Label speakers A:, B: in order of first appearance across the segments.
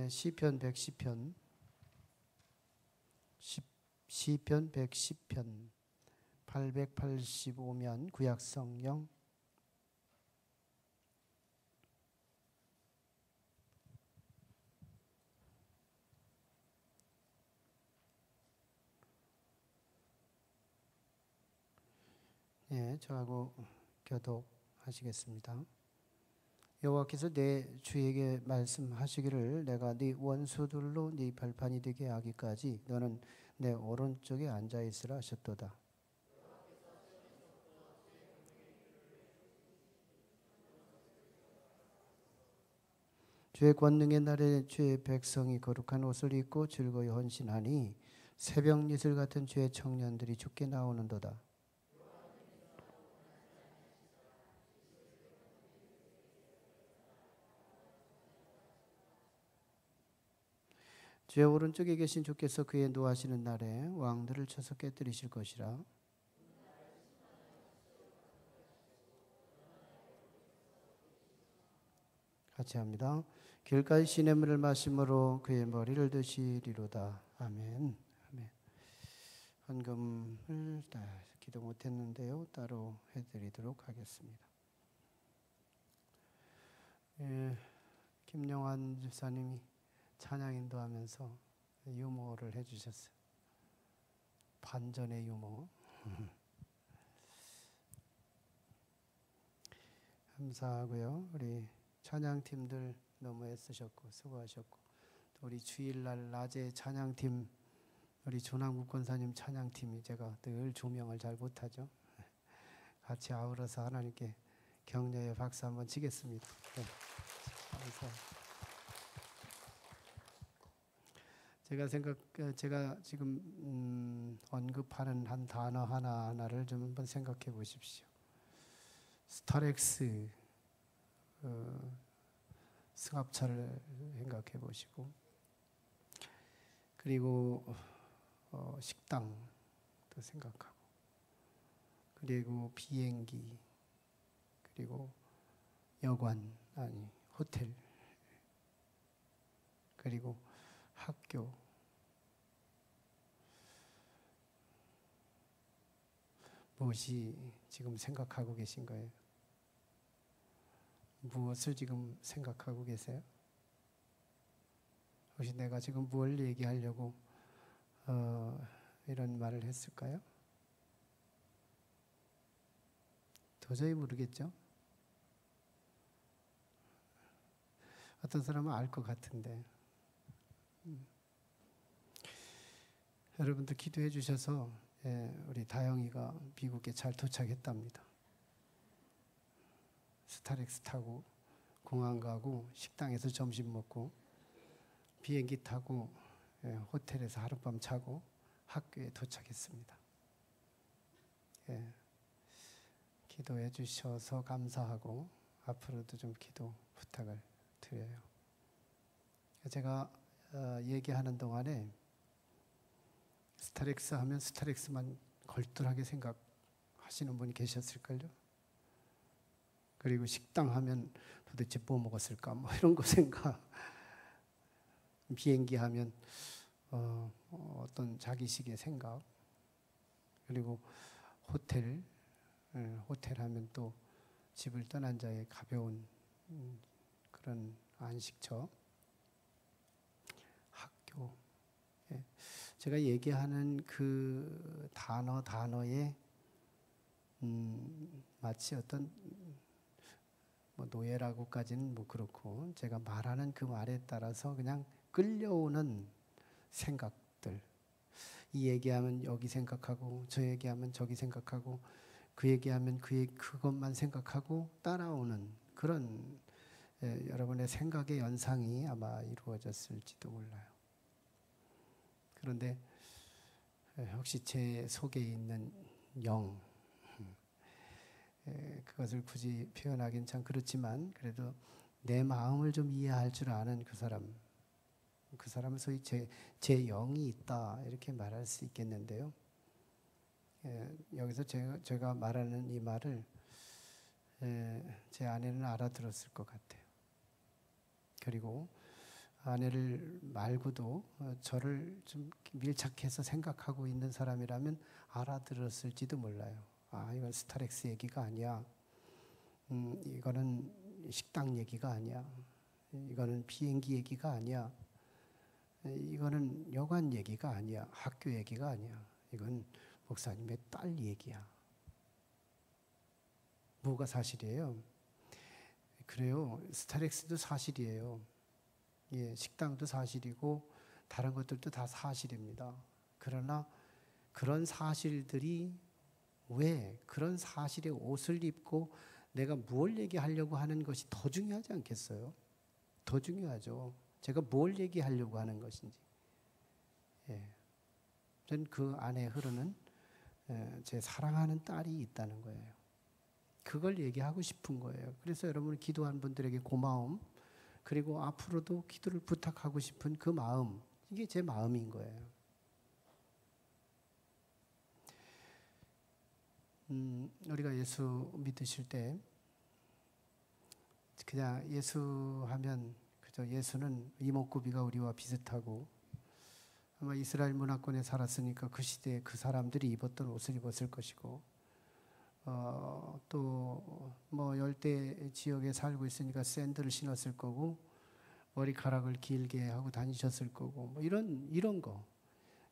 A: 시편 110편, 시편 110편 885면 구약성경. 저하고 교독하시겠습니다. 여호와께서 내 주에게 말씀하시기를 내가 네 원수들로 네 발판이 되게 하기까지 너는 내 오른쪽에 앉아 있으라 하셨도다. 주의 권능의 날에 주의 백성이 거룩한 옷을 입고 즐거이 헌신하니 새벽 이슬 같은 주의 청년들이 주께 나오는도다. 주의 오른쪽에 계신 주께서 그의 노하시는 날에 왕들을 쳐서 깨뜨리실 것이라. 같이 합니다. 길가의 시냇물을 마심으로 그의 머리를 드시리로다. 아멘. 아멘. 헌금을 기도 못했는데요. 따로 해드리도록 하겠습니다. 김영환 집사님이 찬양 인도하면서 유머를 해주셨어요. 반전의 유머. 감사하고요. 우리 찬양팀들 너무 애쓰셨고 수고하셨고, 또 우리 주일날 낮에 찬양팀, 우리 조남국 권사님 찬양팀이 제가 늘 조명을 잘 못하죠. 같이 아우러서 하나님께 격려의 박수 한번 치겠습니다. 네. 감사합니다. 제가 지금 언급하는 한 단어 하나하나를 좀 한번 생각해 보십시오. 스타렉스 승합차를 생각해 보시고, 그리고 식당도 생각하고, 그리고 비행기, 그리고 여관, 아니 호텔, 그리고 학교, 무엇이 지금 생각하고 계신 거예요? 무엇을 지금 생각하고 계세요? 혹시 내가 지금 뭘 얘기하려고 이런 말을 했을까요? 도저히 모르겠죠? 어떤 사람은 알 것 같은데. 여러분들 기도해 주셔서 우리 다영이가 미국에 잘 도착했답니다. 스타렉스 타고 공항 가고 식당에서 점심 먹고 비행기 타고 호텔에서 하룻밤 자고 학교에 도착했습니다. 기도해 주셔서 감사하고 앞으로도 좀 기도 부탁을 드려요. 제가 얘기하는 동안에 스타렉스 하면 스타렉스만 걸뚫하게 생각하시는 분이 계셨을걸요. 그리고 식당 하면 도대체 뭐 먹었을까 뭐 이런 거 생각. 비행기 하면 어떤 자기식의 생각. 그리고 호텔 하면 또 집을 떠난 자의 가벼운 그런 안식처. 학교. 제가 얘기하는 그 단어에 마치 어떤 뭐 노예라고까지는 뭐 그렇고, 제가 말하는 그 말에 따라서 그냥 끌려오는 생각들. 이 얘기하면 여기 생각하고, 저 얘기하면 저기 생각하고, 그 얘기하면 그것만 생각하고 따라오는 그런 여러분의 생각의 연상이 아마 이루어졌을지도 몰라요. 그런데 혹시 제 속에 있는 영, 그것을 굳이 표현하기는 참 그렇지만, 그래도 내 마음을 좀 이해할 줄 아는 그 사람은 소위 제 영이 있다 이렇게 말할 수 있겠는데요. 여기서 제가 말하는 이 말을 제 아내는 알아들었을 것 같아요. 그리고 아내를 말고도 저를 좀 밀착해서 생각하고 있는 사람이라면 알아들었을지도 몰라요. 아, 이건 스타렉스 얘기가 아니야. 이거는 식당 얘기가 아니야. 이거는 비행기 얘기가 아니야. 이거는 여관 얘기가 아니야. 학교 얘기가 아니야. 이건 목사님의 딸 얘기야. 뭐가 사실이에요? 그래요. 스타렉스도 사실이에요. 예, 식당도 사실이고 다른 것들도 다 사실입니다. 그러나 그런 사실들이 왜 그런 사실의 옷을 입고 내가 뭘 얘기하려고 하는 것이 더 중요하지 않겠어요? 더 중요하죠. 제가 뭘 얘기하려고 하는 것인지. 예. 저는 그 안에 흐르는 제 사랑하는 딸이 있다는 거예요. 그걸 얘기하고 싶은 거예요. 그래서 여러분 기도한 분들에게 고마움, 그리고 앞으로도 기도를 부탁하고 싶은 그 마음, 이게 제 마음인 거예요. 우리가 예수 믿으실 때 그냥 예수 하면 그저 예수는 이목구비가 우리와 비슷하고 아마 이스라엘 문화권에 살았으니까 그 시대에 그 사람들이 입었던 옷을 입었을 것이고 또 뭐 열대 지역에 살고 있으니까 샌들을 신었을 거고 머리카락을 길게 하고 다니셨을 거고 뭐 이런 거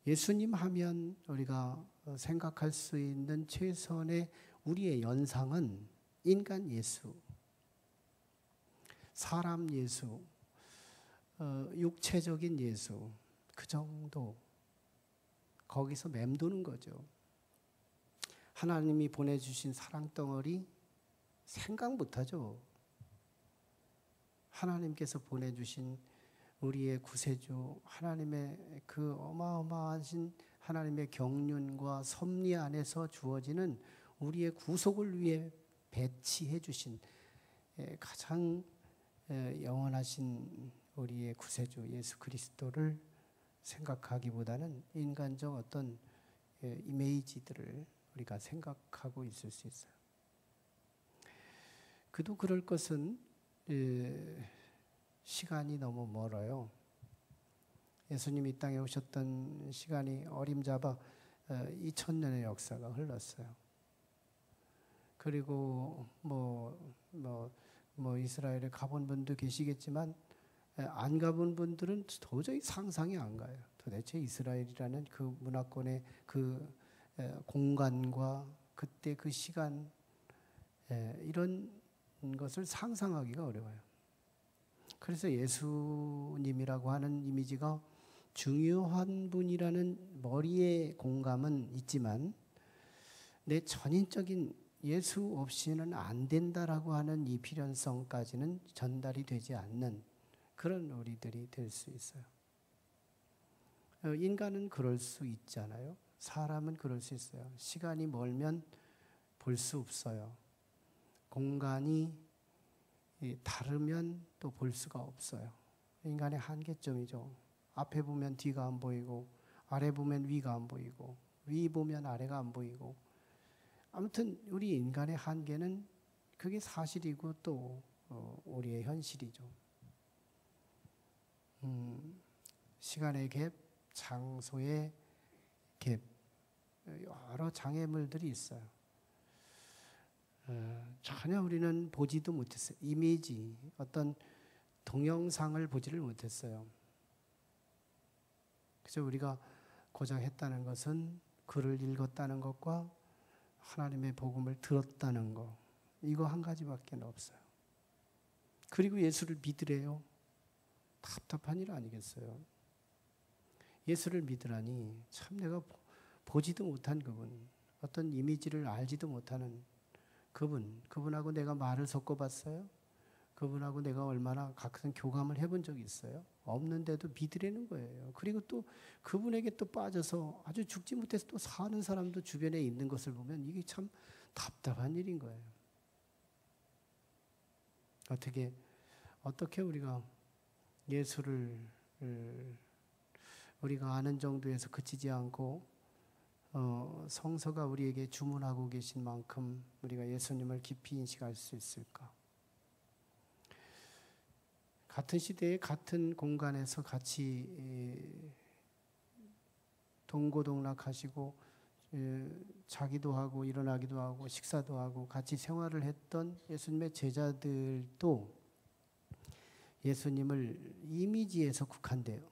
A: 예수님 하면 우리가 생각할 수 있는 최선의 우리의 연상은 인간 예수, 사람 예수, 육체적인 예수, 그 정도 거기서 맴도는 거죠. 하나님이 보내주신 사랑덩어리 생각 못하죠. 하나님께서 보내주신 우리의 구세주, 하나님의 그 어마어마하신 하나님의 경륜과 섭리 안에서 주어지는 우리의 구속을 위해 배치해 주신 가장 영원하신 우리의 구세주 예수 그리스도를 생각하기보다는 인간적 어떤 이미지들을 우리가 생각하고 있을 수 있어요. 그도 그럴 것은 시간이 너무 멀어요. 예수님이 이 땅에 오셨던 시간이 어림잡아 2000년의 역사가 흘렀어요. 그리고 뭐 이스라엘에 가본 분도 계시겠지만 안 가본 분들은 도저히 상상이 안 가요. 도대체 이스라엘이라는 그 문화권의 그 공간과 그때 그 시간 이런 것을 상상하기가 어려워요. 그래서 예수님이라고 하는 이미지가 중요한 분이라는 머리의 공감은 있지만 내 전인적인 예수 없이는 안 된다라고 하는 이 필연성까지는 전달이 되지 않는 그런 우리들이 될 수 있어요. 인간은 그럴 수 있잖아요. 사람은 그럴 수 있어요. 시간이 멀면 볼 수 없어요. 공간이 다르면 또 볼 수가 없어요. 인간의 한계점이죠. 앞에 보면 뒤가 안 보이고 아래 보면 위가 안 보이고 위 보면 아래가 안 보이고 아무튼 우리 인간의 한계는 그게 사실이고 또 우리의 현실이죠. 시간의 갭, 장소의 갭, 여러 장애물들이 있어요. 전혀 우리는 보지도 못했어요. 이미지, 어떤 동영상을 보지를 못했어요. 그래서 우리가 고작 했다는 것은 글을 읽었다는 것과 하나님의 복음을 들었다는 것, 이거 한 가지밖에 없어요. 그리고 예수를 믿으래요. 답답한 일 아니겠어요? 예수를 믿으라니 참 내가 보지도 못한 그분, 어떤 이미지를 알지도 못하는 그분하고 내가 말을 섞어봤어요? 그분하고 내가 얼마나 같은 교감을 해본 적이 있어요? 없는데도 믿으라는 거예요. 그리고 또 그분에게 또 빠져서 아주 죽지 못해서 또 사는 사람도 주변에 있는 것을 보면 이게 참 답답한 일인 거예요. 어떻게 우리가 예수를 우리가 아는 정도에서 그치지 않고 성서가 우리에게 주문하고 계신 만큼 우리가 예수님을 깊이 인식할 수 있을까? 같은 시대에 같은 공간에서 같이 동고동락하시고 자기도 하고 일어나기도 하고 식사도 하고 같이 생활을 했던 예수님의 제자들도 예수님을 이미지에서 국한돼요.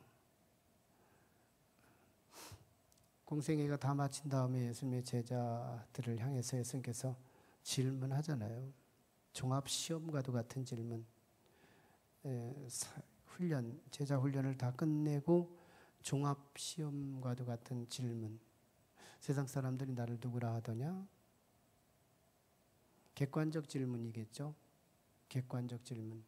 A: 공생애가 다 마친 다음에 예수님의 제자들을 향해서 예수님께서 질문하잖아요. 종합시험과도 같은 질문. 제자 훈련을 다 끝내고 종합시험과도 같은 질문. 세상 사람들이 나를 누구라 하더냐? 객관적 질문이겠죠. 객관적 질문.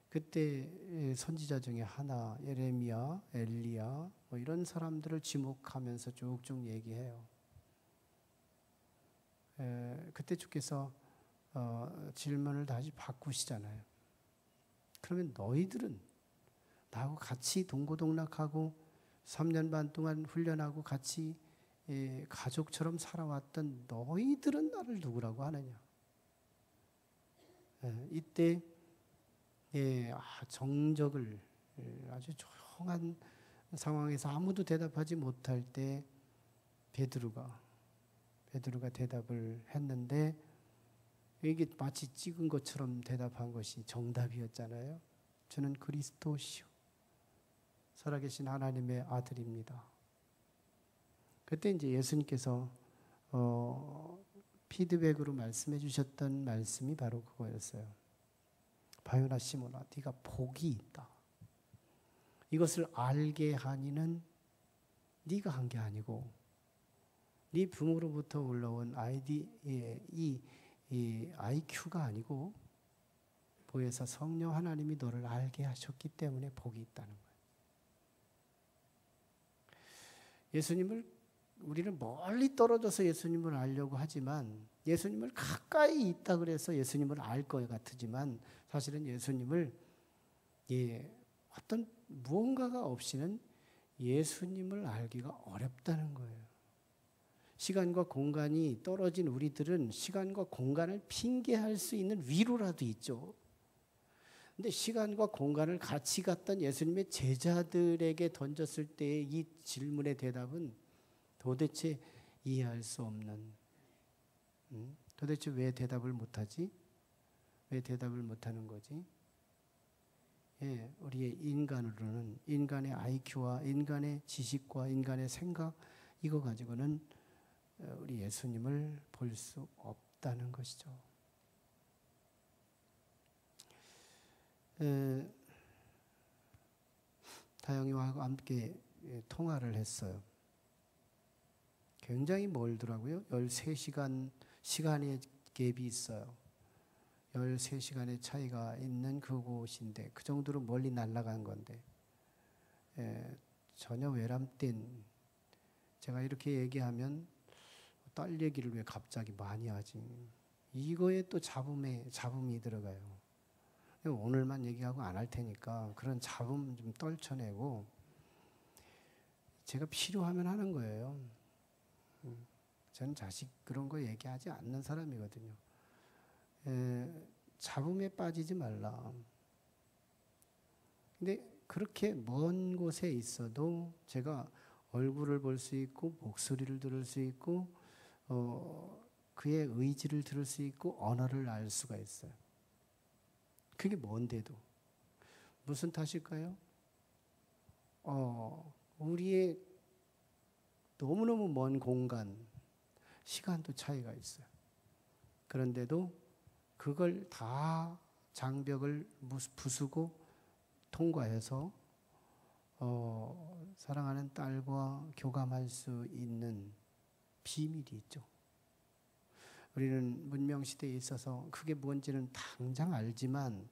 A: 그때 선지자 중에 하나, 예레미야, 엘리야 뭐 이런 사람들을 지목하면서 쭉쭉 얘기해요. 그때 주께서 질문을 다시 바꾸시잖아요. 그러면 너희들은 나하고 같이 동고동락하고 3년 반 동안 훈련하고 같이 가족처럼 살아왔던 너희들은 나를 누구라고 하느냐? 이때 정적을 아주 조용한 상황에서 아무도 대답하지 못할 때 베드로가 대답을 했는데 이게 마치 찍은 것처럼 대답한 것이 정답이었잖아요. 저는 그리스도시요 살아계신 하나님의 아들입니다. 그때 이제 예수님께서 피드백으로 말씀해 주셨던 말씀이 바로 그거였어요. 바요나 시몬아, 네가 복이 있다. 이것을 알게 하니는 네가 한 게 아니고 네 부모로부터 올라온 이 IQ가 아니고 보혜사 성령 하나님이 너를 알게 하셨기 때문에 복이 있다는 거예요. 예수님을 우리는 멀리 떨어져서 예수님을 알려고 하지만 예수님을 가까이 있다 그래서 예수님을 알 것 같지만 사실은 예수님을 어떤 무언가가 없이는 예수님을 알기가 어렵다는 거예요. 시간과 공간이 떨어진 우리들은 시간과 공간을 핑계할 수 있는 위로라도 있죠. 근데 시간과 공간을 같이 갔던 예수님의 제자들에게 던졌을 때의 이 질문의 대답은 도대체 이해할 수 없는, 도대체 왜 대답을 못하지? 왜 대답을 못하는 거지? 우리의 인간으로는 인간의 IQ와 인간의 지식과 인간의 생각 이거 가지고는 우리 예수님을 볼 수 없다는 것이죠. 다영이와 함께 통화를 했어요. 굉장히 멀더라고요. 13시간 시간의 갭이 있어요. 13시간의 차이가 있는 그곳인데 그 정도로 멀리 날아간 건데 전혀 외람된 제가 이렇게 얘기하면 딸 얘기를 왜 갑자기 많이 하지? 이거에 또 잡음이 들어가요. 오늘만 얘기하고 안 할 테니까 그런 잡음 좀 떨쳐내고 제가 필요하면 하는 거예요. 저는 자식 그런 거 얘기하지 않는 사람이거든요. 잡음에 빠지지 말라. 근데 그렇게 먼 곳에 있어도 제가 얼굴을 볼 수 있고 목소리를 들을 수 있고 그의 의지를 들을 수 있고 언어를 알 수가 있어요. 그게 뭔데도 무슨 탓일까요? 우리의 너무너무 먼 공간, 시간도 차이가 있어요. 그런데도 그걸 다 장벽을 부수고 통과해서 사랑하는 딸과 교감할 수 있는 비밀이 있죠. 우리는 문명시대에 있어서 그게 뭔지는 당장 알지만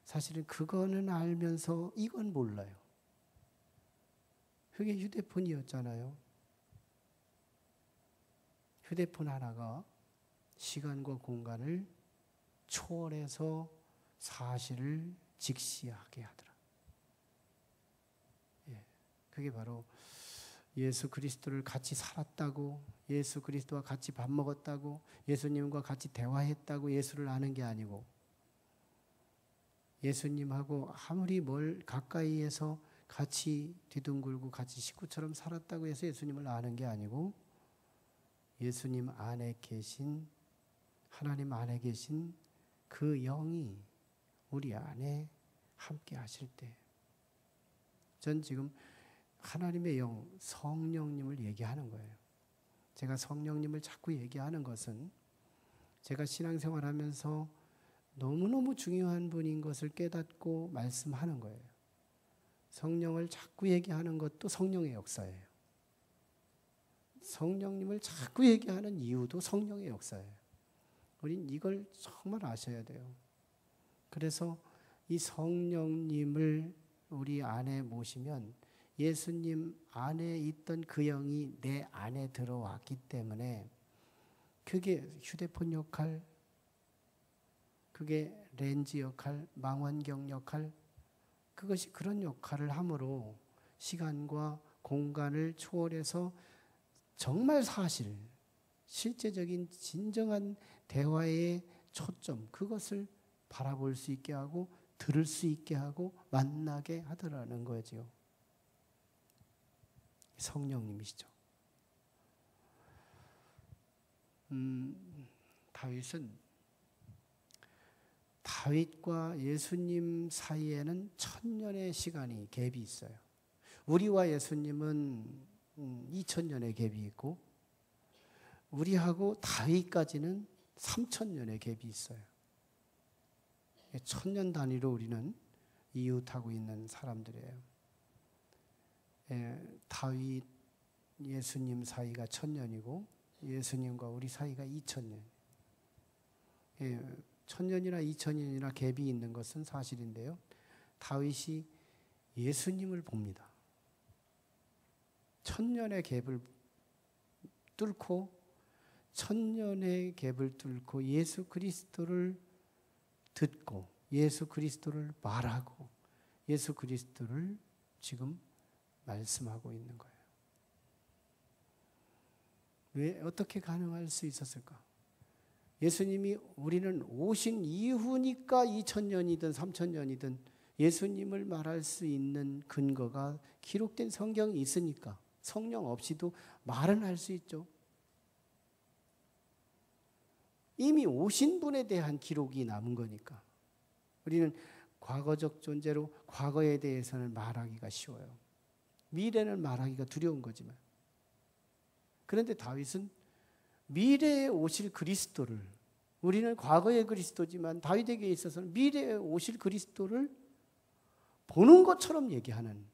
A: 사실은 그거는 알면서 이건 몰라요. 그게 휴대폰이었잖아요. 휴대폰 하나가 시간과 공간을 초월해서 사실을 직시하게 하더라. 그게 바로 예수 그리스도를 같이 살았다고, 예수 그리스도와 같이 밥 먹었다고, 예수님과 같이 대화했다고 예수를 아는 게 아니고 예수님하고 아무리 멀 가까이에서 같이 뒤둥글고 같이 식구처럼 살았다고 해서 예수님을 아는 게 아니고 예수님 안에 계신 하나님 안에 계신 그 영이 우리 안에 함께 하실 때, 전 지금 하나님의 영, 성령님을 얘기하는 거예요. 제가 성령님을 자꾸 얘기하는 것은 제가 신앙생활하면서 너무너무 중요한 분인 것을 깨닫고 말씀하는 거예요. 성령을 자꾸 얘기하는 것도 성령의 역사예요. 성령님을 자꾸 얘기하는 이유도 성령의 역사예요. 우린 이걸 정말 아셔야 돼요. 그래서 이 성령님을 우리 안에 모시면 예수님 안에 있던 그 영이 내 안에 들어왔기 때문에 그게 휴대폰 역할, 그게 렌즈 역할, 망원경 역할, 그것이 그런 역할을 함으로 시간과 공간을 초월해서 정말 사실, 실제적인 진정한 대화의 초점, 그것을 바라볼 수 있게 하고 들을 수 있게 하고 만나게 하더라는 거죠. 성령님이시죠. 다윗과 예수님 사이에는 1000년의 시간이 갭이 있어요. 우리와 예수님은 2000년의 갭이 있고 우리하고 다윗까지는 3000년의 갭이 있어요. 1000년 단위로 우리는 이웃하고 있는 사람들이에요. 다윗, 예수님 사이가 1000년이고 예수님과 우리 사이가 2000년. 1000년이나 2000년이나 갭이 있는 것은 사실인데요. 다윗이 예수님을 봅니다. 1000년의 갭을 뚫고 1000년의 갭을 뚫고 예수 그리스도를 듣고 예수 그리스도를 말하고 예수 그리스도를 지금 말씀하고 있는 거예요. 왜 어떻게 가능할 수 있었을까? 예수님이 우리는 오신 이후니까 2000년이든 3000년이든 예수님을 말할 수 있는 근거가 기록된 성경이 있으니까 성령 없이도 말은 할 수 있죠. 이미 오신 분에 대한 기록이 남은 거니까 우리는 과거적 존재로 과거에 대해서는 말하기가 쉬워요. 미래는 말하기가 두려운 거지만 그런데 다윗은 미래에 오실 그리스도를, 우리는 과거의 그리스도지만 다윗에게 있어서는 미래에 오실 그리스도를 보는 것처럼 얘기하는,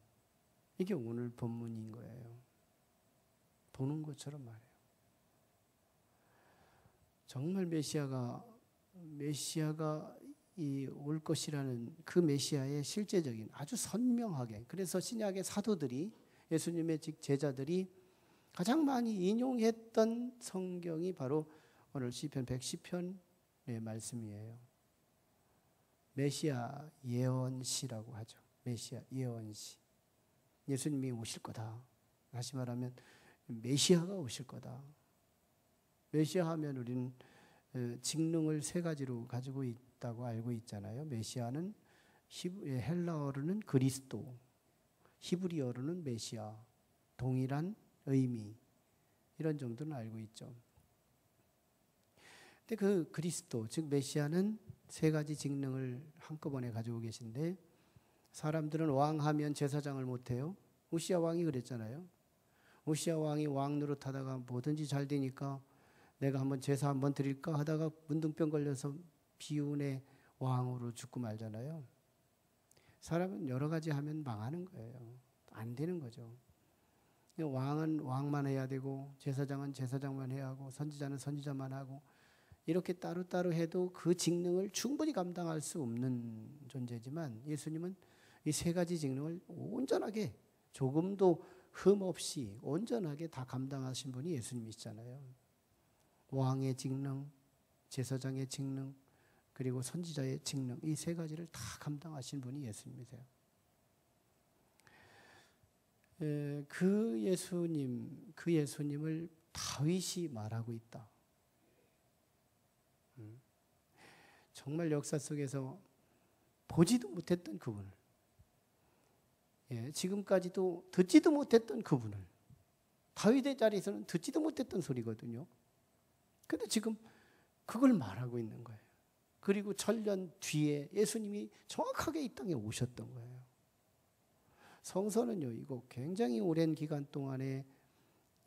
A: 이게 오늘 본문인 거예요. 보는 것처럼 말해요. 정말 메시아가 올 것이라는 그 메시아의 실제적인 아주 선명하게, 그래서 신약의 사도들이, 예수님의 제자들이 가장 많이 인용했던 성경이 바로 오늘 시편 110편의 말씀이에요. 메시아 예언시라고 하죠. 메시아 예언시. 예수님이 오실 거다. 다시 말하면 메시아가 오실 거다. 메시아 하면 우리는 직능을 세 가지로 가지고 있다고 알고 있잖아요. 메시아는 헬라어로는 그리스도, 히브리어로는 메시아, 동일한 의미, 이런 정도는 알고 있죠. 근데 그 그리스도, 즉 메시아는 세 가지 직능을 한꺼번에 가지고 계신데, 사람들은 왕하면 제사장을 못해요. 우시야 왕이 그랬잖아요. 우시야 왕이 왕 노릇하다가 뭐든지 잘 되니까 내가 한번 제사 한번 드릴까 하다가 문둥병 걸려서 비운의 왕으로 죽고 말잖아요. 사람은 여러 가지 하면 망하는 거예요. 안 되는 거죠. 왕은 왕만 해야 되고 제사장은 제사장만 해야 하고 선지자는 선지자만 하고, 이렇게 따로따로 해도 그 직능을 충분히 감당할 수 없는 존재지만 예수님은 이 세 가지 직능을 온전하게, 조금도 흠 없이 온전하게 다 감당하신 분이 예수님이시잖아요. 왕의 직능, 제사장의 직능, 그리고 선지자의 직능, 이 세 가지를 다 감당하신 분이 예수님이세요. 그 예수님을 다윗이 말하고 있다. 정말 역사 속에서 보지도 못했던 그분을, 지금까지도 듣지도 못했던 그분을, 다윗의 자리에서는 듣지도 못했던 소리거든요. 근데 지금 그걸 말하고 있는 거예요. 그리고 천년 뒤에 예수님이 정확하게 이 땅에 오셨던 거예요. 성서는요, 이거 굉장히 오랜 기간 동안에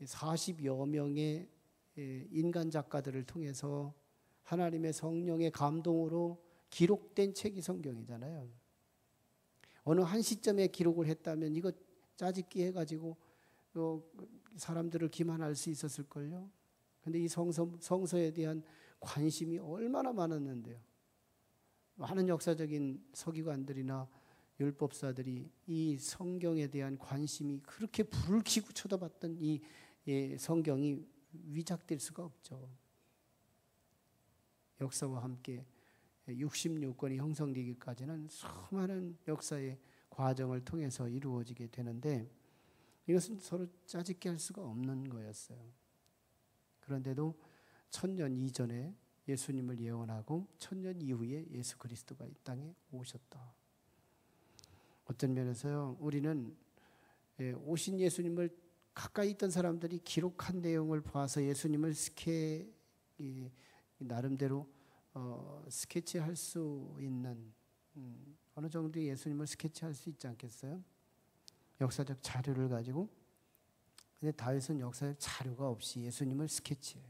A: 40여 명의 인간 작가들을 통해서 하나님의 성령의 감동으로 기록된 책이 성경이잖아요. 어느 한 시점에 기록을 했다면 이거 짜집기 해가지고 사람들을 기만할 수 있었을걸요. 근데 이 성서에 대한 관심이 얼마나 많았는데요. 많은 역사적인 서기관들이나 율법사들이 이 성경에 대한 관심이 그렇게 불을 켜고 쳐다봤던 이 성경이 위작될 수가 없죠. 역사와 함께 66권이 형성되기까지는 수많은 역사의 과정을 통해서 이루어지게 되는데 이것은 서로 짜집기 할 수가 없는 거였어요. 그런데도 1000년 이전에 예수님을 예언하고 1000년 이후에 예수 그리스도가 이 땅에 오셨다. 어떤 면에서요, 우리는 오신 예수님을 가까이 있던 사람들이 기록한 내용을 봐서 예수님을 나름대로 스케치할 수 있는 어느 정도의 예수님을 스케치할 수 있지 않겠어요? 역사적 자료를 가지고. 근데 다윗은 역사적 자료가 없이 예수님을 스케치해요.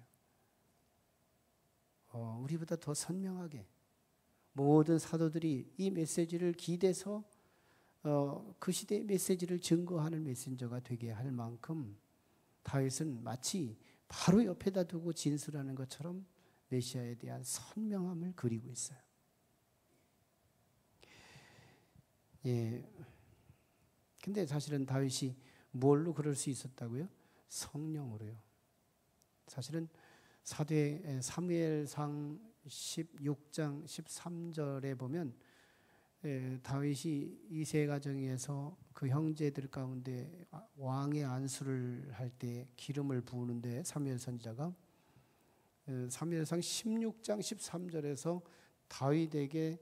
A: 우리보다 더 선명하게 모든 사도들이 이 메시지를 기대서 그 시대의 메시지를 증거하는 메신저가 되게 할 만큼 다윗은 마치 바로 옆에다 두고 진술하는 것처럼 메시아에 대한 선명함을 그리고 있어요. 근데 사실은 다윗이 뭘로 그럴 수 있었다고요? 성령으로요. 사실은 사무엘상 16장 13절에 보면 다윗이 이세 가정에서 그 형제들 가운데 왕의 안수를 할 때 기름을 부으는데 사무엘 선지자가 사무엘상 16장 13절에서 다윗에게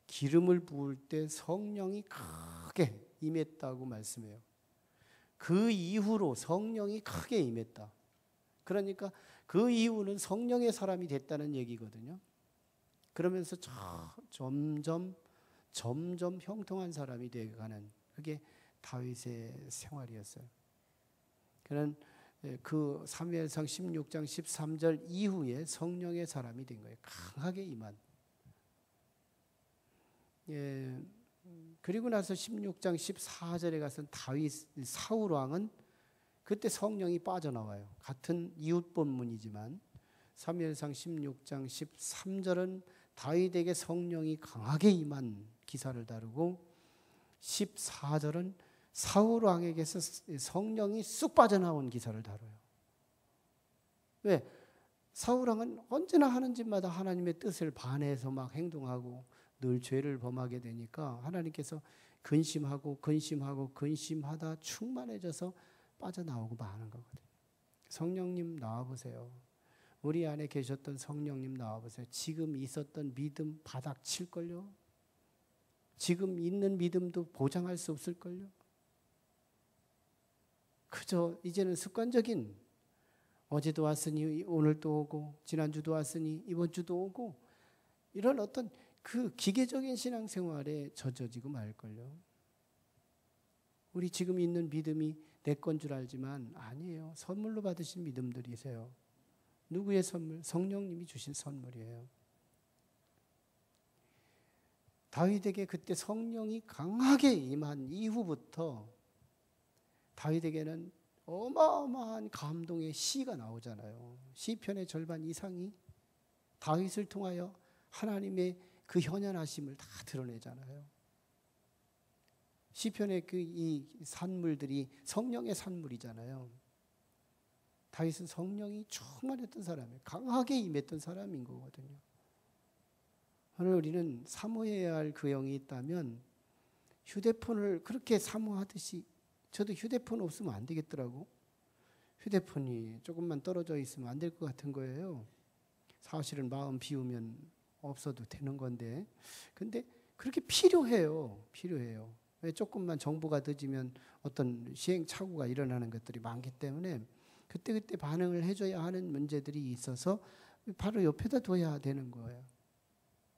A: 기름을 부을 때 성령이 크게 임했다고 말씀해요. 그 이후로 성령이 크게 임했다. 그러니까 그 이후는 성령의 사람이 됐다는 얘기거든요. 그러면서 점점 형통한 사람이 되어가는 그게 다윗의 생활이었어요. 그는 그 사무엘상 16장 13절 이후에 성령의 사람이 된 거예요. 강하게 임한. 그리고 나서 16장 14절에 가서 사울 왕은 그때 성령이 빠져나와요. 같은 이웃 본문이지만 사무엘상 16장 13절은 다윗에게 성령이 강하게 임한 기사를 다루고 14절은 사울 왕에게서 성령이 쑥 빠져나온 기사를 다뤄요. 왜? 사울 왕은 언제나 하는 짓마다 하나님의 뜻을 반해서 막 행동하고 늘 죄를 범하게 되니까 하나님께서 근심하다 충만해져서 빠져나오고 마는 거거든요. 성령님 나와보세요. 우리 안에 계셨던 성령님 나와보세요. 지금 있었던 믿음 바닥 칠걸요. 지금 있는 믿음도 보장할 수 없을걸요. 그저 이제는 습관적인 어제도 왔으니 오늘도 오고 지난주도 왔으니 이번 주도 오고 이런 어떤 그 기계적인 신앙생활에 젖어지고 말걸요. 우리 지금 있는 믿음이 내 건 줄 알지만 아니에요. 선물로 받으신 믿음들이세요. 누구의 선물? 성령님이 주신 선물이에요. 다윗에게 그때 성령이 강하게 임한 이후부터 다윗에게는 어마어마한 감동의 시가 나오잖아요. 시편의 절반 이상이 다윗을 통하여 하나님의 그 현현하심을 다 드러내잖아요. 시편의 이 산물들이 성령의 산물이잖아요. 다윗은 성령이 충만했던 사람이에요. 강하게 임했던 사람인 거거든요. 오늘 우리는 사모해야 할 그 영이 있다면 휴대폰을 그렇게 사모하듯이 저도 휴대폰 없으면 안 되겠더라고. 휴대폰이 조금만 떨어져 있으면 안 될 것 같은 거예요. 사실은 마음 비우면 없어도 되는 건데 근데 그렇게 필요해요. 필요해요. 왜 조금만 정보가 늦으면 어떤 시행착오가 일어나는 것들이 많기 때문에 그때그때 반응을 해줘야 하는 문제들이 있어서 바로 옆에다 둬야 되는 거예요.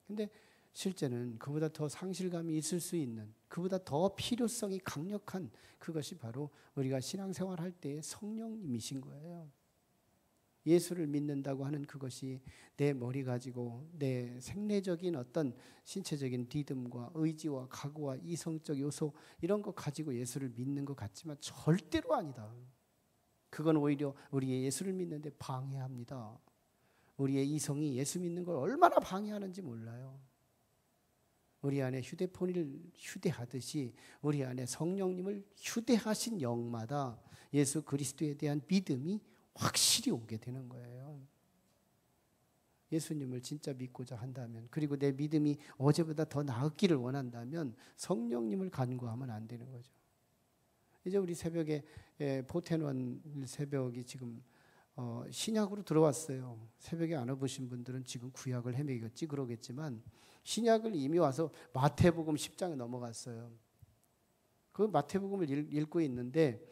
A: 근데 실제는 그보다 더 상실감이 있을 수 있는, 그보다 더 필요성이 강력한 그것이 바로 우리가 신앙생활 할 때의 성령님이신 거예요. 예수를 믿는다고 하는 그것이 내 머리 가지고 내 생리적인 어떤 신체적인 리듬과 의지와 각오와 이성적 요소 이런 거 가지고 예수를 믿는 것 같지만 절대로 아니다. 그건 오히려 우리의 예수를 믿는데 방해합니다. 우리의 이성이 예수 믿는 걸 얼마나 방해하는지 몰라요. 우리 안에 휴대폰을 휴대하듯이 우리 안에 성령님을 휴대하신 영마다 예수 그리스도에 대한 믿음이 확실히 오게 되는 거예요. 예수님을 진짜 믿고자 한다면, 그리고 내 믿음이 어제보다 더 나았기를 원한다면 성령님을 간구하면 안 되는 거죠. 이제 우리 새벽에 포텐원 새벽이 지금 신약으로 들어왔어요. 새벽에 안 와보신 분들은 지금 구약을 헤매겠지 그러겠지만 신약을 이미 와서 마태복음 10장에 넘어갔어요. 그 마태복음을 읽고 있는데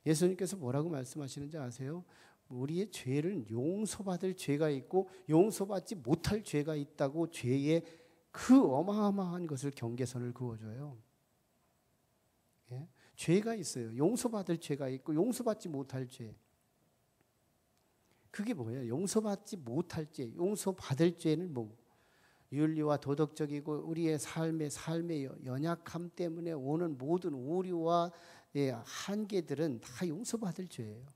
A: 예수님께서 뭐라고 말씀하시는지 아세요? 우리의 죄를 용서받을 죄가 있고 용서받지 못할 죄가 있다고 죄의 그 어마어마한 것을 경계선을 그어줘요. 예? 죄가 있어요. 용서받을 죄가 있고 용서받지 못할 죄. 그게 뭐예요? 용서받지 못할 죄, 용서받을 죄는 뭐 윤리와 도덕적이고 우리의 삶의 연약함 때문에 오는 모든 오류와 한계들은 다 용서받을 죄예요.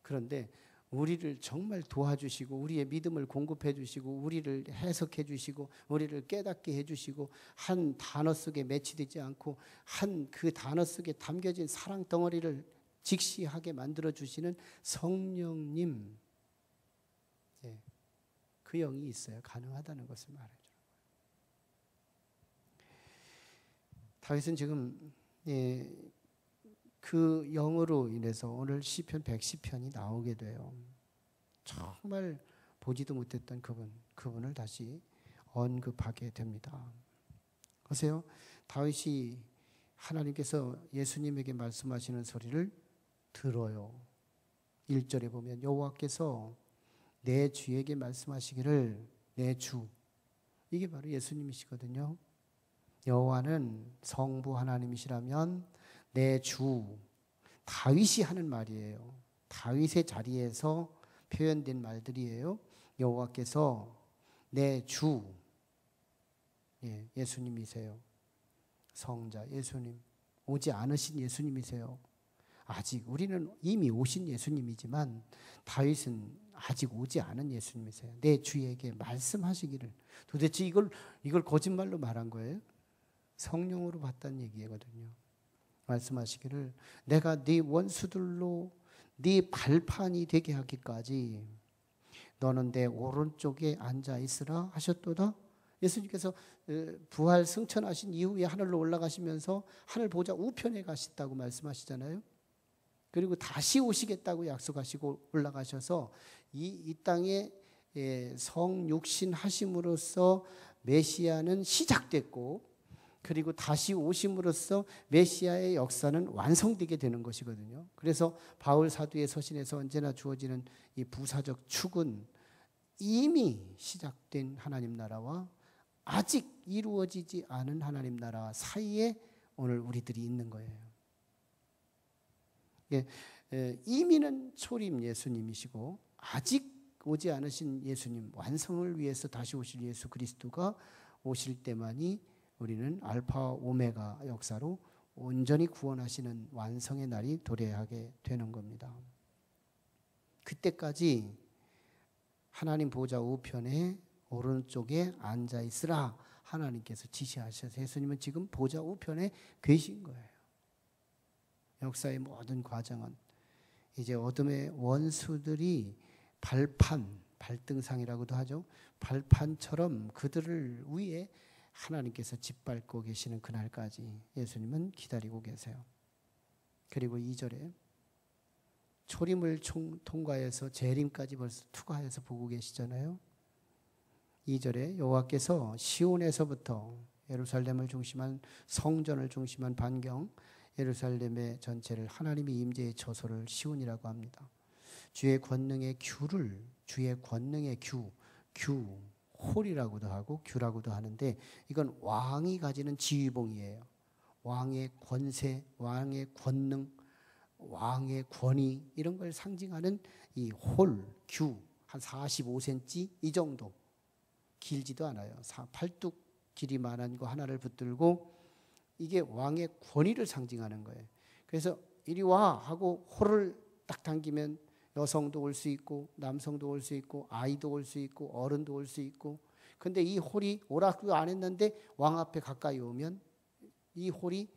A: 그런데 우리를 정말 도와주시고 우리의 믿음을 공급해 주시고 우리를 해석해 주시고 우리를 깨닫게 해 주시고 한 단어 속에 매치되지 않고 한 그 단어 속에 담겨진 사랑 덩어리를 직시하게 만들어 주시는 성령님, 그 영이 있어야 가능하다는 것을 말해주는 거예요. 다윗은 지금 그 영으로 인해서 오늘 시편 110편이 나오게 돼요. 정말 보지도 못했던 그분을 다시 언급하게 됩니다. 보세요. 다윗이 하나님께서 예수님에게 말씀하시는 소리를 들어요. 1절에 보면 여호와께서 내 주에게 말씀하시기를, 내 주, 이게 바로 예수님이시거든요. 여호와는 성부 하나님이시라면 내 주, 다윗이 하는 말이에요. 다윗의 자리에서 표현된 말들이에요. 여호와께서 내 주, 예수님이세요. 성자 예수님, 오지 않으신 예수님이세요. 아직 우리는 이미 오신 예수님이지만 다윗은 아직 오지 않은 예수님이세요. 내 주에게 말씀하시기를. 도대체 이걸 거짓말로 말한 거예요? 성령으로 봤다는 얘기거든요. 말씀하시기를 내가 네 원수들로 네 발판이 되게 하기까지 너는 내 오른쪽에 앉아 있으라 하셨도다. 예수님께서 부활 승천하신 이후에 하늘로 올라가시면서 하늘 보좌 우편에 가신다고 말씀하시잖아요. 그리고 다시 오시겠다고 약속하시고 올라가셔서 이 땅에 성육신 하심으로써 메시아는 시작됐고, 그리고 다시 오심으로써 메시아의 역사는 완성되게 되는 것이거든요. 그래서 바울 사도의 서신에서 언제나 주어지는 이 부사적 축은 이미 시작된 하나님 나라와 아직 이루어지지 않은 하나님 나라 사이에 오늘 우리들이 있는 거예요. 이미는 초림 예수님이시고 아직 오지 않으신 예수님, 완성을 위해서 다시 오실 예수 그리스도가 오실 때만이 우리는 알파 오메가 역사로 온전히 구원하시는 완성의 날이 도래하게 되는 겁니다. 그때까지 하나님 보좌 우편에 오른쪽에 앉아 있으라 하나님께서 지시하셔서 예수님은 지금 보좌 우편에 계신 거예요. 역사의 모든 과정은 이제 어둠의 원수들이 발등상이라고도 하죠. 발판처럼 그들을 위해 하나님께서 짓밟고 계시는 그날까지 예수님은 기다리고 계세요. 그리고 2절에 초림을 통과해서 재림까지 벌써 투과해서 보고 계시잖아요. 2절에 여호와께서 시온에서부터 예루살렘을 중심한 성전을 중심한 반경, 예루살렘의 전체를 하나님의 임재의 처소를 시온이라고 합니다. 주의 권능의 규, 홀이라고도 하고 규라고도 하는데 이건 왕이 가지는 지휘봉이에요. 왕의 권세, 왕의 권능, 왕의 권위 이런 걸 상징하는 이 홀, 규, 한 45cm 이 정도. 길지도 않아요. 팔뚝 길이만한 거 하나를 붙들고 이게 왕의 권위를 상징하는 거예요. 그래서 이리 와 하고 홀을 딱 당기면 여성도 올 수 있고 남성도 올 수 있고 아이도 올 수 있고 어른도 올 수 있고, 근데 이 홀이 오라고 안 했는데 왕 앞에 가까이 오면 이 홀이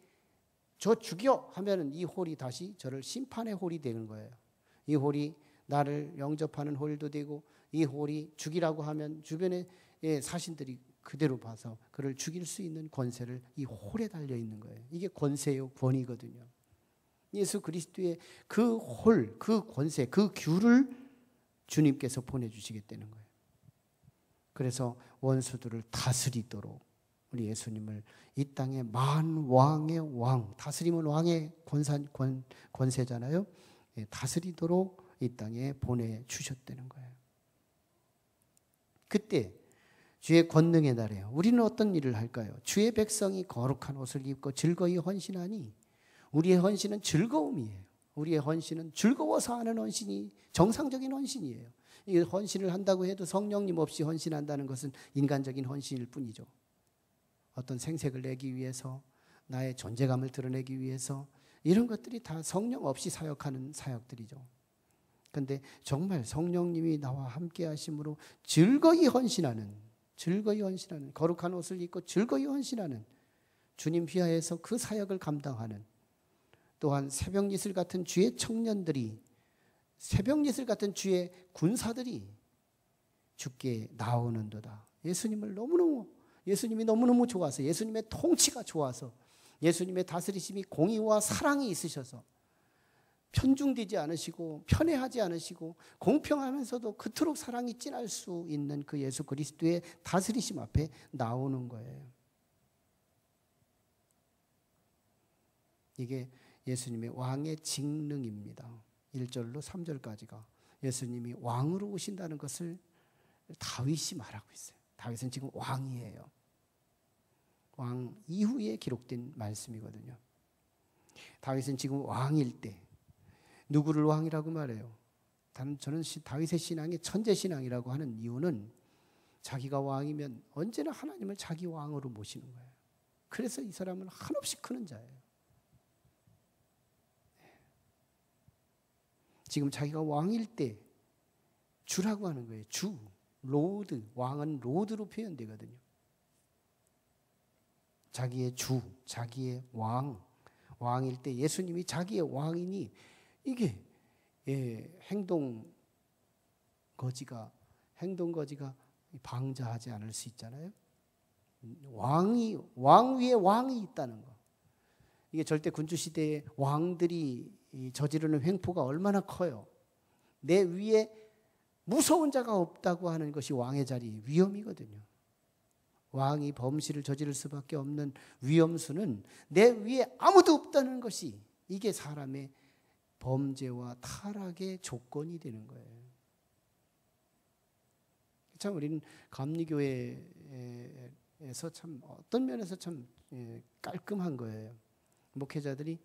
A: 저 죽여 하면은 이 홀이 다시 저를 심판의 홀이 되는 거예요. 이 홀이 나를 영접하는 홀도 되고 이 홀이 죽이라고 하면 주변의 사신들이 그대로 봐서 그를 죽일 수 있는 권세를 이 홀에 달려 있는 거예요. 이게 권세요, 권위거든요. 예수 그리스도의 그 홀, 그 권세, 그 규를 주님께서 보내주시겠다는 거예요. 그래서 원수들을 다스리도록 우리 예수님을 이 땅의 만왕의 왕, 다스림은 왕의 권세잖아요. 다스리도록 이 땅에 보내주셨다는 거예요. 그때 주의 권능의 날에 우리는 어떤 일을 할까요? 주의 백성이 거룩한 옷을 입고 즐거이 헌신하니, 우리의 헌신은 즐거움이에요. 우리의 헌신은 즐거워서 하는 헌신이 정상적인 헌신이에요. 이 헌신을 한다고 해도 성령님 없이 헌신한다는 것은 인간적인 헌신일 뿐이죠. 어떤 생색을 내기 위해서, 나의 존재감을 드러내기 위해서, 이런 것들이 다 성령 없이 사역하는 사역들이죠. 그런데 정말 성령님이 나와 함께 하심으로 즐거이 헌신하는, 거룩한 옷을 입고 즐거이 헌신하는, 주님 휘하에서 그 사역을 감당하는, 또한 새벽이슬 같은 주의 청년들이, 새벽이슬 같은 주의 군사들이 주께 나오는도다. 예수님이 너무너무 좋아서, 예수님의 통치가 좋아서, 예수님의 다스리심이 공의와 사랑이 있으셔서 편중되지 않으시고 편애하지 않으시고 공평하면서도 그토록 사랑이 진할 수 있는 그 예수 그리스도의 다스리심 앞에 나오는 거예요. 이게 예수님의 왕의 직능입니다. 1절로 3절까지가 예수님이 왕으로 오신다는 것을 다윗이 말하고 있어요. 다윗은 지금 왕이에요. 왕 이후에 기록된 말씀이거든요. 다윗은 지금 왕일 때 누구를 왕이라고 말해요? 저는 다윗의 신앙이 천재신앙이라고 하는 이유는 자기가 왕이면 언제나 하나님을 자기 왕으로 모시는 거예요. 그래서 이 사람은 한없이 크는 자예요. 지금 자기가 왕일 때 주라고 하는 거예요. 주, 로드, 왕은 로드로 표현되거든요. 자기의 주, 자기의 왕일 때 예수님이 자기의 왕이니 이게 행동거지가 방자하지 않을 수 있잖아요. 왕 위에 왕이 있다는 거. 이게 절대 군주 시대의 왕들이 저지르는 횡포가 얼마나 커요. 내 위에 무서운 자가 없다고 하는 것이 왕의 자리 위험이거든요. 왕이 범실을 저지를 수밖에 없는 위험수는 내 위에 아무도 없다는 것이, 이게 사람의 범죄와 타락의 조건이 되는 거예요. 참 우리는 감리교회에서 참 어떤 면에서 참 깔끔한 거예요. 목회자들이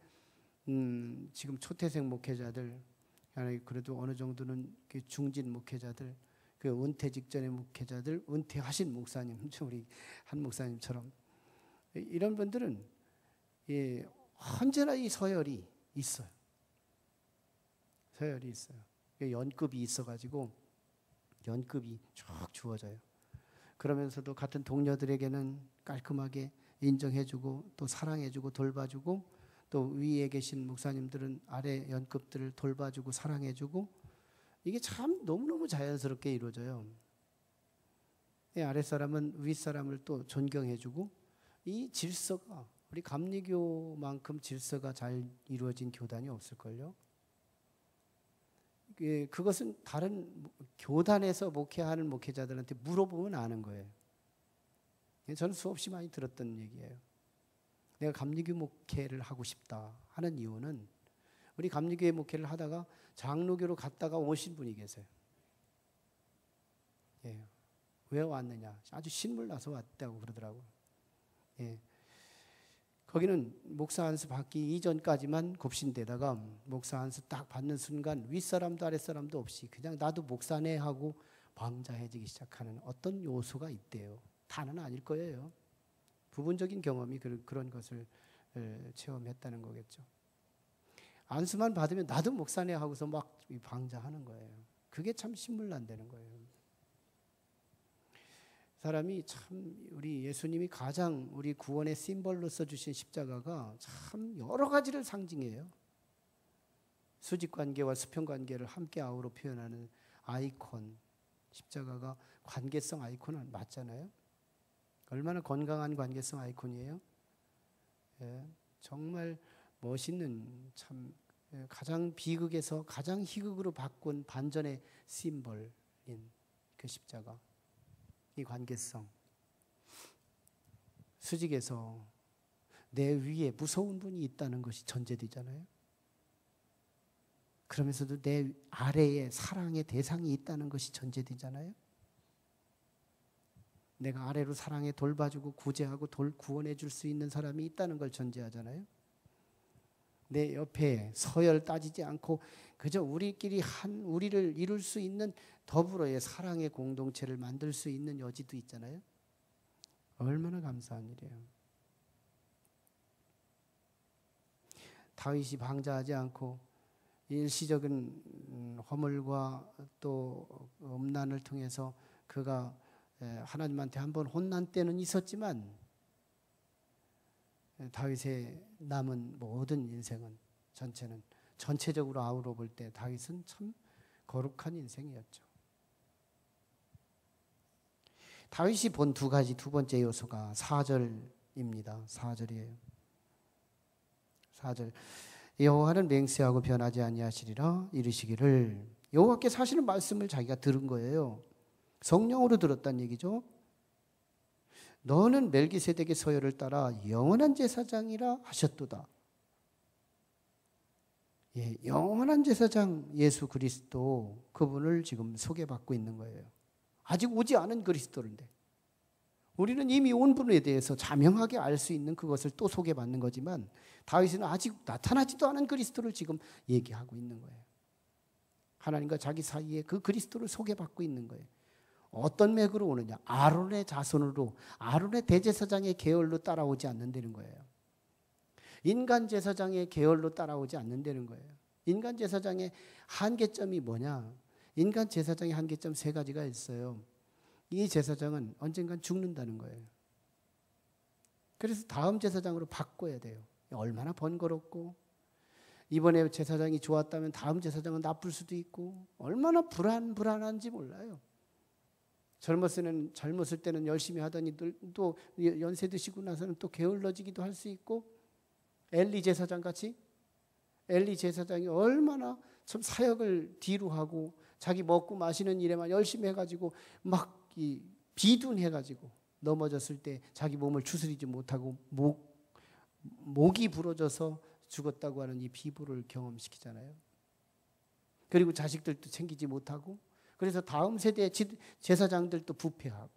A: 지금 초태생 목회자들, 그래도 어느 정도는 중진 목회자들, 그 은퇴 직전의 목회자들, 은퇴하신 목사님, 우리 한 목사님처럼 이런 분들은 언제나 이 서열이 있어요. 연급이 있어가지고 연급이 쭉 주어져요. 그러면서도 같은 동료들에게는 깔끔하게 인정해주고 또 사랑해주고 돌봐주고, 또 위에 계신 목사님들은 아래 연급들을 돌봐주고 사랑해주고, 이게 참 너무너무 자연스럽게 이루어져요. 아랫사람은 윗사람을 또 존경해주고, 이 질서가, 우리 감리교만큼 질서가 잘 이루어진 교단이 없을걸요. 그것은 다른 교단에서 목회하는 목회자들한테 물어보면 아는 거예요. 저는 수없이 많이 들었던 얘기예요. 내가 감리교 목회를 하고 싶다 하는 이유는 우리 감리교회 목회를 하다가 장로교로 갔다가 오신 분이 계세요. 예. 왜 왔느냐? 아주 신물나서 왔다고 그러더라고요. 예. 거기는 목사 안수 받기 이전까지만 굽신대다가 목사 안수 딱 받는 순간 윗사람도 아랫사람도 없이 그냥 나도 목사네 하고 방자해지기 시작하는 어떤 요소가 있대요. 다는 아닐 거예요. 부분적인 경험이 그런 것을 체험했다는 거겠죠. 안수만 받으면 나도 목사네 하고서 막 방자하는 거예요. 그게 참 신물난다는 거예요. 사람이 참 우리 예수님이 가장 우리 구원의 심벌로서 주신 십자가가 참 여러 가지를 상징해요. 수직관계와 수평관계를 함께 아우러 표현하는 아이콘, 십자가가 관계성 아이콘은 맞잖아요. 얼마나 건강한 관계성 아이콘이에요. 예, 정말 멋있는 참 가장 비극에서 가장 희극으로 바꾼 반전의 심벌인 그 십자가. 이 관계성. 수직에서 내 위에 무서운 분이 있다는 것이 전제되잖아요. 그러면서도 내 아래에 사랑의 대상이 있다는 것이 전제되잖아요. 내가 아래로 사랑에 돌봐주고 구제하고 구원해 줄 수 있는 사람이 있다는 걸 전제하잖아요. 내 옆에 서열 따지지 않고 그저 우리끼리 우리를 이룰 수 있는 더불어의 사랑의 공동체를 만들 수 있는 여지도 있잖아요. 얼마나 감사한 일이에요. 다윗이 방자하지 않고 일시적인 허물과 또 음란을 통해서 그가 하나님한테 한번 혼난 때는 있었지만 다윗의 남은 모든 인생은 전체적으로 아우러 볼 때 다윗은 참 거룩한 인생이었죠. 다윗이 본 두 번째 요소가 4절입니다. 4절이에요. 4절. 여호와는 맹세하고 변하지 아니하시리라 이르시기를. 여호와께 사실은 말씀을 자기가 들은 거예요. 성령으로 들었다는 얘기죠. 너는 멜기세덱의 서열을 따라 영원한 제사장이라 하셨도다. 예, 영원한 제사장 예수 그리스도 그분을 지금 소개받고 있는 거예요. 아직 오지 않은 그리스도인데 우리는 이미 온 분에 대해서 자명하게 알 수 있는 그것을 또 소개받는 거지만 다윗은 아직 나타나지도 않은 그리스도를 지금 얘기하고 있는 거예요. 하나님과 자기 사이에 그 그리스도를 소개받고 있는 거예요. 어떤 맥으로 오느냐? 아론의 자손으로, 아론의 대제사장의 계열로 따라오지 않는다는 거예요. 인간 제사장의 계열로 따라오지 않는다는 거예요. 인간 제사장의 한계점이 뭐냐? 인간 제사장의 한계점 3가지가 있어요. 이 제사장은 언젠간 죽는다는 거예요. 그래서 다음 제사장으로 바꿔야 돼요. 얼마나 번거롭고 이번에 제사장이 좋았다면 다음 제사장은 나쁠 수도 있고 얼마나 불안한지 몰라요. 젊었을 때는 열심히 하더니 또 연세 드시고 나서는 또 게을러지기도 할 수 있고 엘리 제사장 같이 엘리 제사장이 얼마나 좀 사역을 뒤로 하고 자기 먹고 마시는 일에만 열심히 해가지고 막 비둔해가지고 넘어졌을 때 자기 몸을 추스리지 못하고 목이 부러져서 죽었다고 하는 이 비부를 경험시키잖아요. 그리고 자식들도 챙기지 못하고 그래서 다음 세대의 제사장들도 부패하고.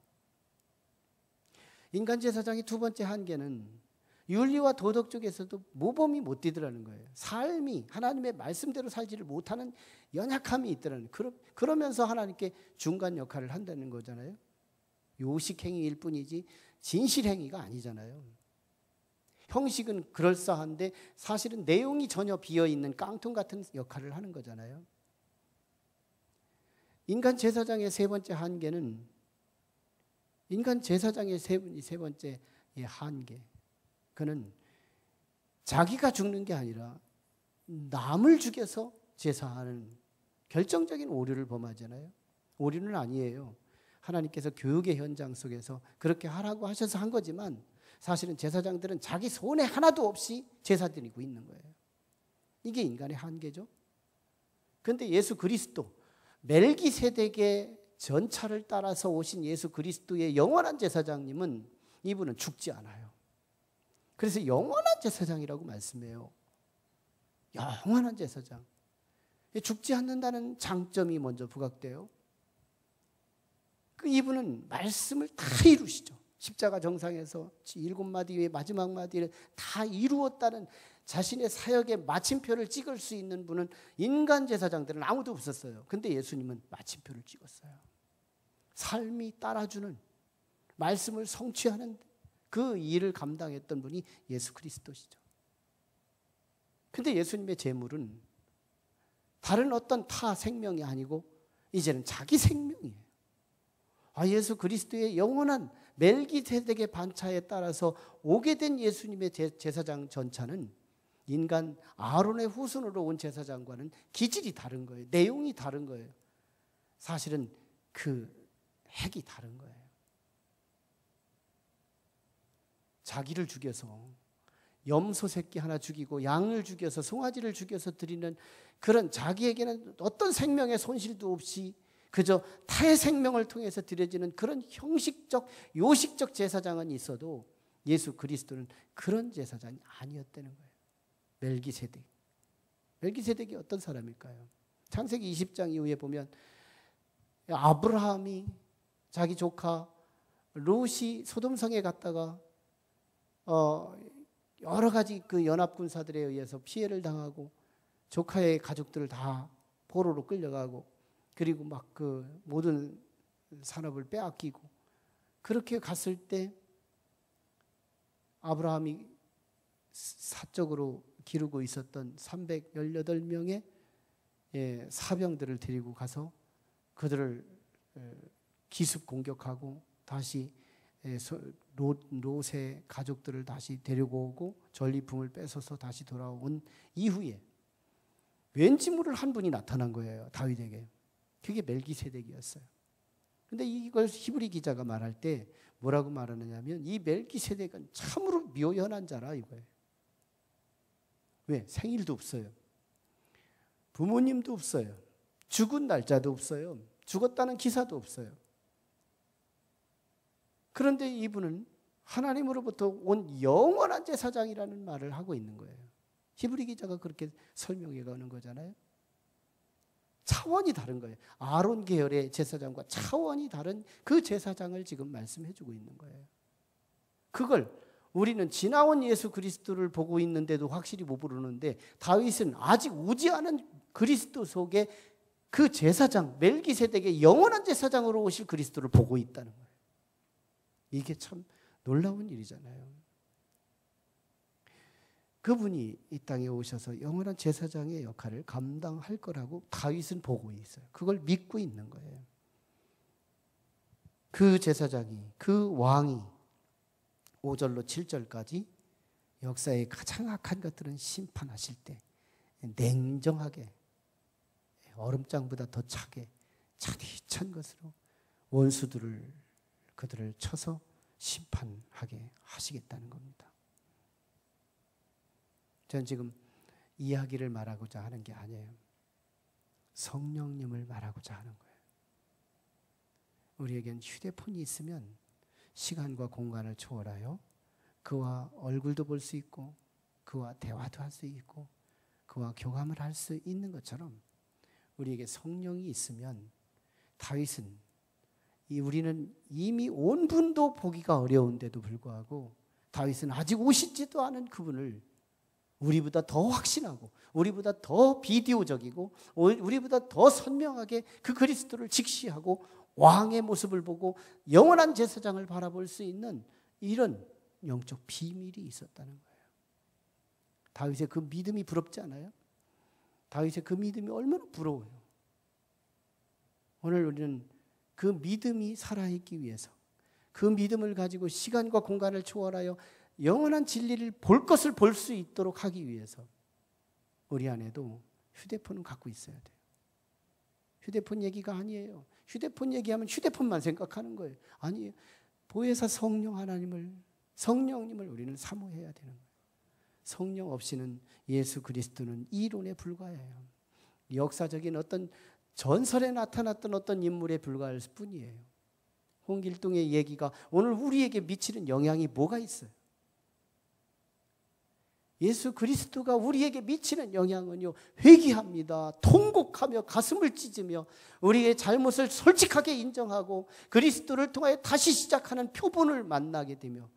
A: 인간 제사장의 두 번째 한계는 윤리와 도덕 쪽에서도 모범이 못 되더라는 거예요. 삶이 하나님의 말씀대로 살지를 못하는 연약함이 있더라는 거예요. 그러면서 하나님께 중간 역할을 한다는 거잖아요. 요식행위일 뿐이지 진실행위가 아니잖아요. 형식은 그럴싸한데 사실은 내용이 전혀 비어있는 깡통 같은 역할을 하는 거잖아요. 인간 제사장의 3번째 한계는 인간 제사장의 세 번째 한계. 그는 자기가 죽는 게 아니라 남을 죽여서 제사하는 결정적인 오류를 범하잖아요. 오류는 아니에요. 하나님께서 교육의 현장 속에서 그렇게 하라고 하셔서 한 거지만 사실은 제사장들은 자기 손에 하나도 없이 제사 드리고 있는 거예요. 이게 인간의 한계죠. 그런데 예수 그리스도 멜기세덱의 전차를 따라서 오신 예수 그리스도의 영원한 제사장님은 이분은 죽지 않아요. 그래서 영원한 제사장이라고 말씀해요. 영원한 제사장. 죽지 않는다는 장점이 먼저 부각돼요. 이분은 말씀을 다 이루시죠. 십자가 정상에서 7마디의 마지막 마디를 다 이루었다는 자신의 사역의 마침표를 찍을 수 있는 분은 인간 제사장들은 아무도 없었어요. 근데 예수님은 마침표를 찍었어요. 삶이 따라주는, 말씀을 성취하는 그 일을 감당했던 분이 예수 그리스도시죠. 근데 예수님의 제물은 다른 어떤 타 생명이 아니고 이제는 자기 생명이에요. 예수 그리스도의 영원한 멜기세덱의 반차에 따라서 오게 된 예수님의 제사장 전차는 인간 아론의 후손으로 온 제사장과는 기질이 다른 거예요. 내용이 다른 거예요. 사실은 그 핵이 다른 거예요. 자기를 죽여서 염소 새끼 하나 죽이고 양을 죽여서 송아지를 죽여서 드리는 그런, 자기에게는 어떤 생명의 손실도 없이 그저 타의 생명을 통해서 드려지는 그런 형식적 요식적 제사장은 있어도 예수 그리스도는 그런 제사장이 아니었다는 거예요. 멜기세덱이 어떤 사람일까요? 창세기 20장 이후에 보면 아브라함이 자기 조카 롯이 소돔성에 갔다가 여러 가지 그 연합군사들에 의해서 피해를 당하고 조카의 가족들을 다 포로로 끌려가고, 그리고 막 그 모든 산업을 빼앗기고, 그렇게 갔을 때 아브라함이 사적으로 기르고 있었던 318명의 사병들을 데리고 가서 그들을 기습 공격하고 다시 롯의 가족들을 다시 데리고 오고 전리품을 뺏어서 다시 돌아온 이후에 왠지 모를 한 분이 나타난 거예요, 다윗에게. 그게 멜기세덱이었어요. 근데 이걸 히브리 기자가 말할 때 뭐라고 말하느냐면, 이 멜기세덱은 참으로 묘연한 자라 이거예요. 왜? 생일도 없어요. 부모님도 없어요. 죽은 날짜도 없어요. 죽었다는 기사도 없어요. 그런데 이분은 하나님으로부터 온 영원한 제사장이라는 말을 하고 있는 거예요. 히브리 기자가 그렇게 설명해 가는 거잖아요. 차원이 다른 거예요. 아론 계열의 제사장과 차원이 다른 그 제사장을 지금 말씀해 주고 있는 거예요. 그걸 우리는 지나온 예수 그리스도를 보고 있는데도 확실히 못 부르는데, 다윗은 아직 오지 않은 그리스도 속에 그 제사장 멜기세덱의 영원한 제사장으로 오실 그리스도를 보고 있다는 거예요. 이게 참 놀라운 일이잖아요. 그분이 이 땅에 오셔서 영원한 제사장의 역할을 감당할 거라고 다윗은 보고 있어요. 그걸 믿고 있는 거예요. 그 제사장이, 그 왕이 5절로 7절까지 역사의 가장 악한 것들은 심판하실 때 냉정하게, 얼음장보다 더 차게 차디찬 것으로 그들을 쳐서 심판하게 하시겠다는 겁니다. 저는 지금 이야기를 말하고자 하는 게 아니에요. 성령님을 말하고자 하는 거예요. 우리에겐 휴대폰이 있으면 시간과 공간을 초월하여 그와 얼굴도 볼 수 있고 그와 대화도 할 수 있고 그와 교감을 할 수 있는 것처럼, 우리에게 성령이 있으면 다윗은, 우리는 이미 온 분도 보기가 어려운데도 불구하고 다윗은 아직 오시지도 않은 그분을 우리보다 더 확신하고 우리보다 더 비디오적이고 우리보다 더 선명하게 그 그리스도를 직시하고 왕의 모습을 보고 영원한 제사장을 바라볼 수 있는 이런 영적 비밀이 있었다는 거예요. 다윗의 그 믿음이 부럽지 않아요? 다윗의 그 믿음이 얼마나 부러워요. 오늘 우리는 그 믿음이 살아있기 위해서, 그 믿음을 가지고 시간과 공간을 초월하여 영원한 진리를 볼 것을 볼 수 있도록 하기 위해서 우리 안에도 휴대폰은 갖고 있어야 돼요. 휴대폰 얘기가 아니에요. 휴대폰 얘기하면 휴대폰만 생각하는 거예요. 아니에요. 보혜사 성령님을 우리는 사모해야 되는 거예요. 성령 없이는 예수 그리스도는 이론에 불과해요. 역사적인 어떤 전설에 나타났던 어떤 인물에 불과할 뿐이에요. 홍길동의 얘기가 오늘 우리에게 미치는 영향이 뭐가 있어요? 예수 그리스도가 우리에게 미치는 영향은요, 회개합니다. 통곡하며 가슴을 찢으며 우리의 잘못을 솔직하게 인정하고 그리스도를 통하여 다시 시작하는 표본을 만나게 되며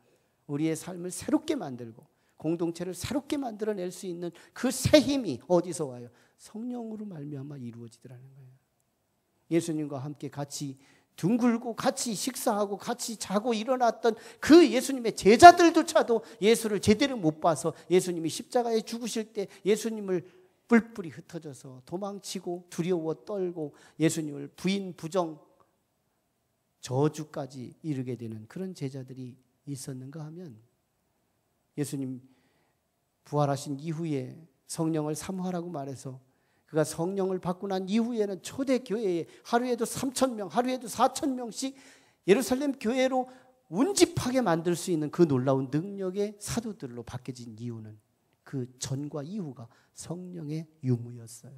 A: 우리의 삶을 새롭게 만들고 공동체를 새롭게 만들어낼 수 있는 그 새 힘이 어디서 와요? 성령으로 말미암아 이루어지더라는 거예요. 예수님과 함께 같이 둥글고 같이 식사하고 같이 자고 일어났던 그 예수님의 제자들조차도 예수를 제대로 못 봐서 예수님이 십자가에 죽으실 때 예수님을 뿔뿔이 흩어져서 도망치고 두려워 떨고 예수님을 부인 부정 저주까지 이르게 되는 그런 제자들이 있었는가 하면, 예수님 부활하신 이후에 성령을 사모하라고 말해서 그가 성령을 받고 난 이후에는 초대교회에 하루에도 3,000명, 하루에도 4,000명씩 예루살렘 교회로 운집하게 만들 수 있는 그 놀라운 능력의 사도들로 바뀌어진 이유는 그 전과 이후가 성령의 유무였어요.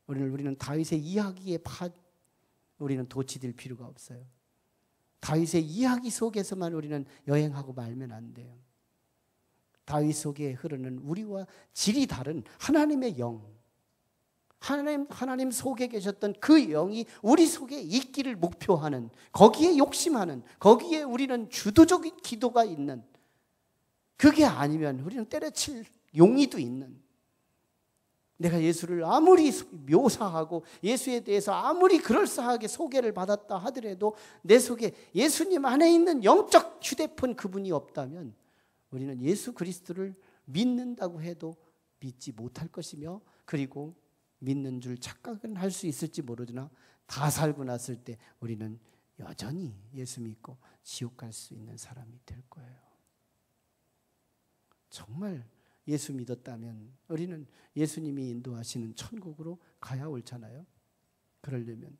A: 우리는 다윗의 이야기에 우리는 도취될 필요가 없어요. 다윗의 이야기 속에서만 우리는 여행하고 말면 안 돼요. 다윗 속에 흐르는 우리와 질이 다른 하나님의 영, 하나님 속에 계셨던 그 영이 우리 속에 있기를 목표하는, 거기에 욕심하는, 거기에 우리는 주도적인 기도가 있는, 그게 아니면 우리는 때려칠 용의도 있는, 내가 예수를 아무리 묘사하고 예수에 대해서 아무리 그럴싸하게 소개를 받았다 하더라도 내 속에 예수님 안에 있는 영적 휴대폰 그분이 없다면 우리는 예수 그리스도를 믿는다고 해도 믿지 못할 것이며, 그리고 믿는 줄 착각은 할 수 있을지 모르지나 다 살고 났을 때 우리는 여전히 예수 믿고 지옥 갈 수 있는 사람이 될 거예요. 정말 예수 믿었다면 우리는 예수님이 인도하시는 천국으로 가야 옳잖아요. 그러려면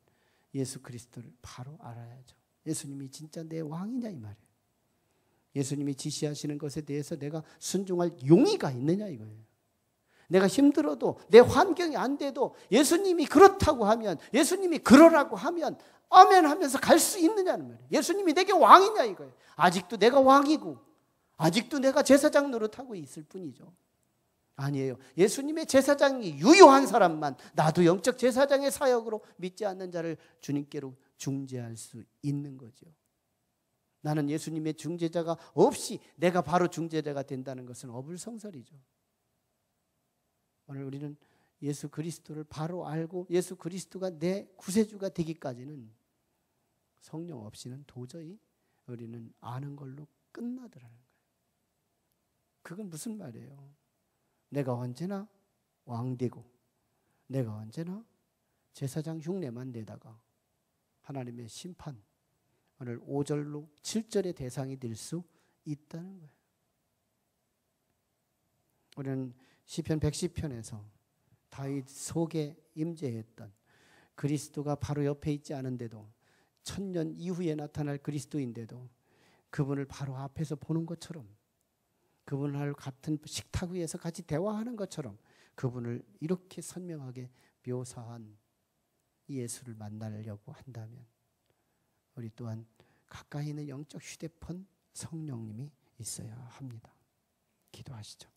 A: 예수 그리스도를 바로 알아야죠. 예수님이 진짜 내 왕이냐 이 말이에요. 예수님이 지시하시는 것에 대해서 내가 순종할 용의가 있느냐 이거예요. 내가 힘들어도 내 환경이 안 돼도 예수님이 그렇다고 하면, 예수님이 그러라고 하면 아멘 하면서 갈 수 있느냐는 말이에요. 예수님이 내게 왕이냐 이거예요. 아직도 내가 왕이고 아직도 내가 제사장 노릇하고 있을 뿐이죠. 아니에요. 예수님의 제사장이 유효한 사람만, 나도 영적 제사장의 사역으로 믿지 않는 자를 주님께로 중재할 수 있는 거죠. 나는 예수님의 중재자가 없이 내가 바로 중재자가 된다는 것은 어불성설이죠. 오늘 우리는 예수 그리스도를 바로 알고 예수 그리스도가 내 구세주가 되기까지는 성령 없이는 도저히 우리는 아는 걸로 끝나더라는 거예요. 그건 무슨 말이에요? 내가 언제나 왕되고 내가 언제나 제사장 흉내만 내다가 하나님의 심판, 오늘 5절로 7절의 대상이 될 수 있다는 거예요. 우리는 시편 110편에서 다윗 속에 임재했던 그리스도가 바로 옆에 있지 않은데도 1000년 이후에 나타날 그리스도인데도 그분을 바로 앞에서 보는 것처럼, 그분을 같은 식탁 위에서 같이 대화하는 것처럼 그분을 이렇게 선명하게 묘사한 예수를 만나려고 한다면 우리 또한 가까이 있는 영적 휴대폰 성령님이 있어야 합니다. 기도하시죠.